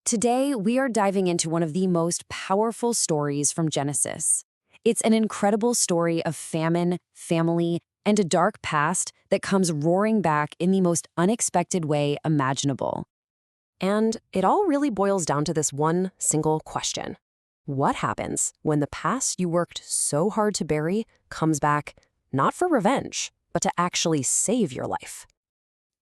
Today, we are diving into one of the most powerful stories from Genesis. It's an incredible story of famine, family, and a dark past that comes roaring back in the most unexpected way imaginable. And it all really boils down to this one single question. What happens when the past you worked so hard to bury comes back, not for revenge, but to actually save your life?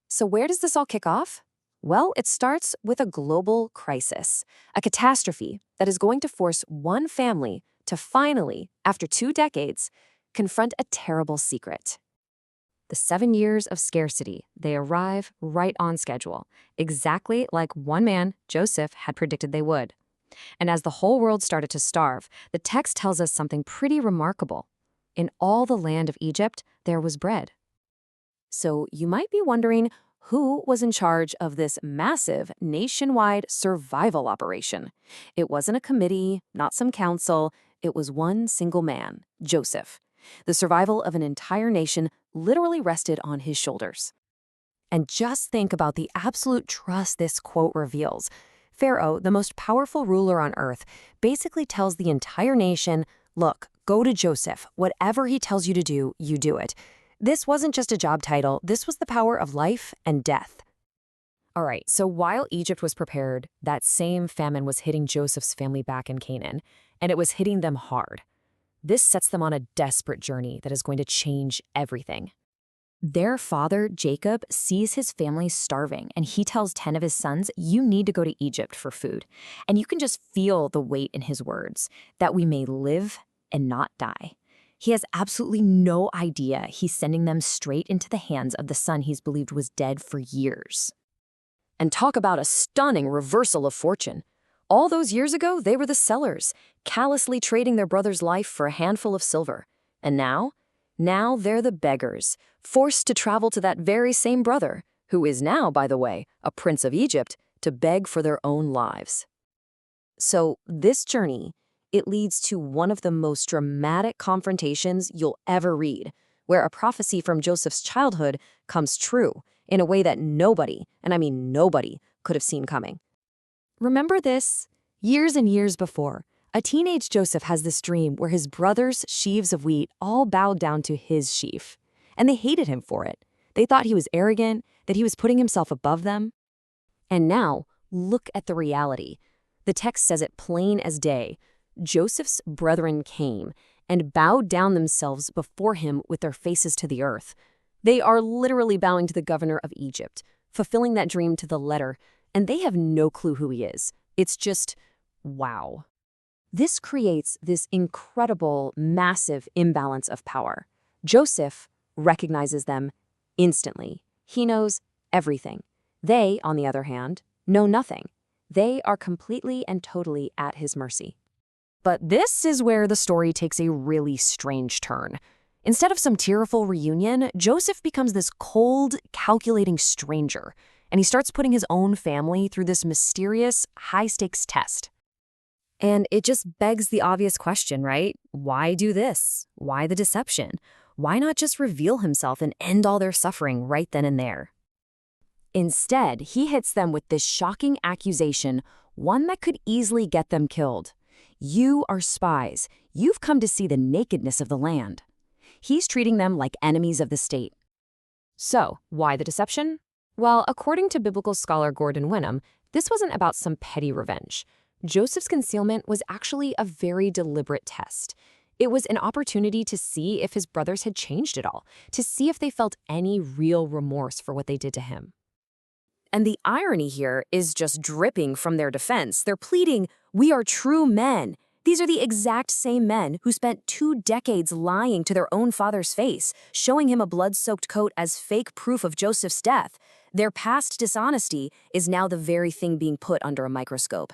So where does this all kick off? Well, it starts with a global crisis, a catastrophe that is going to force one family to finally, after 2 decades, confront a terrible secret. The 7 years of scarcity, they arrive right on schedule, exactly like one man, Joseph, had predicted they would. And as the whole world started to starve, the text tells us something pretty remarkable. In all the land of Egypt, there was bread. So you might be wondering, who was in charge of this massive nationwide survival operation? It wasn't a committee, not some council. It was one single man, Joseph. The survival of an entire nation literally rested on his shoulders. And just think about the absolute trust this quote reveals. Pharaoh, the most powerful ruler on earth, basically tells the entire nation, look, go to Joseph. Whatever he tells you to do, you do it. This wasn't just a job title, this was the power of life and death. All right, so while Egypt was prepared, that same famine was hitting Joseph's family back in Canaan, and it was hitting them hard. This sets them on a desperate journey that is going to change everything. Their father, Jacob, sees his family starving, and he tells 10 of his sons, you need to go to Egypt for food. And you can just feel the weight in his words, that we may live and not die. He has absolutely no idea he's sending them straight into the hands of the son he's believed was dead for years. And talk about a stunning reversal of fortune. All those years ago, they were the sellers, callously trading their brother's life for a handful of silver. And now they're the beggars, forced to travel to that very same brother, who is now, by the way, a prince of Egypt, to beg for their own lives. So this journey, it leads to one of the most dramatic confrontations you'll ever read, where a prophecy from Joseph's childhood comes true in a way that nobody, and I mean nobody, could have seen coming. Remember this? Years and years before, a teenage Joseph has this dream where his brother's sheaves of wheat all bowed down to his sheaf, and they hated him for it. They thought he was arrogant, that he was putting himself above them. And now, look at the reality. The text says it plain as day. Joseph's brethren came and bowed down themselves before him with their faces to the earth. They are literally bowing to the governor of Egypt, fulfilling that dream to the letter, and they have no clue who he is. It's just, wow. This creates this incredible, massive imbalance of power. Joseph recognizes them instantly. He knows everything. They, on the other hand, know nothing. They are completely and totally at his mercy. But this is where the story takes a really strange turn. Instead of some tearful reunion, Joseph becomes this cold, calculating stranger, and he starts putting his own family through this mysterious, high-stakes test. And it just begs the obvious question, right? Why do this? Why the deception? Why not just reveal himself and end all their suffering right then and there? Instead, he hits them with this shocking accusation, one that could easily get them killed. You are spies. You've come to see the nakedness of the land. He's treating them like enemies of the state. So, why the deception? Well, according to biblical scholar Gordon Wenham, this wasn't about some petty revenge. Joseph's concealment was actually a very deliberate test. It was an opportunity to see if his brothers had changed at all, to see if they felt any real remorse for what they did to him. And the irony here is just dripping from their defense. They're pleading, we are true men. These are the exact same men who spent 2 decades lying to their own father's face, showing him a blood-soaked coat as fake proof of Joseph's death. Their past dishonesty is now the very thing being put under a microscope.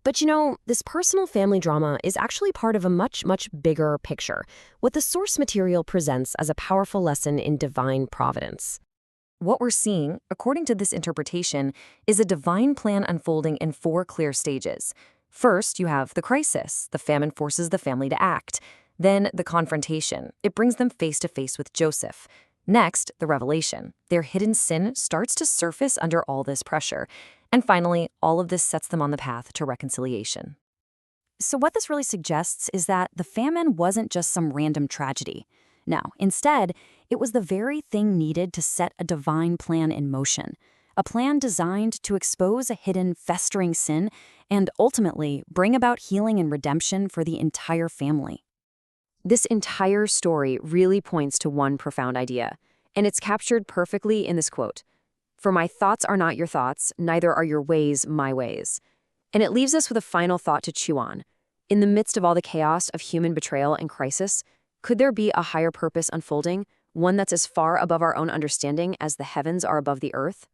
But you know, this personal family drama is actually part of a much, much bigger picture, what the source material presents as a powerful lesson in divine providence. What we're seeing, according to this interpretation, is a divine plan unfolding in 4 clear stages. First, you have the crisis. The famine forces the family to act. Then, the confrontation. It brings them face to face with Joseph. Next, the revelation. Their hidden sin starts to surface under all this pressure. And finally, all of this sets them on the path to reconciliation. So, what this really suggests is that the famine wasn't just some random tragedy. No, instead, it was the very thing needed to set a divine plan in motion. A plan designed to expose a hidden, festering sin and ultimately bring about healing and redemption for the entire family. This entire story really points to one profound idea, and it's captured perfectly in this quote: "For my thoughts are not your thoughts, neither are your ways my ways." And it leaves us with a final thought to chew on. In the midst of all the chaos of human betrayal and crisis, could there be a higher purpose unfolding, one that's as far above our own understanding as the heavens are above the earth?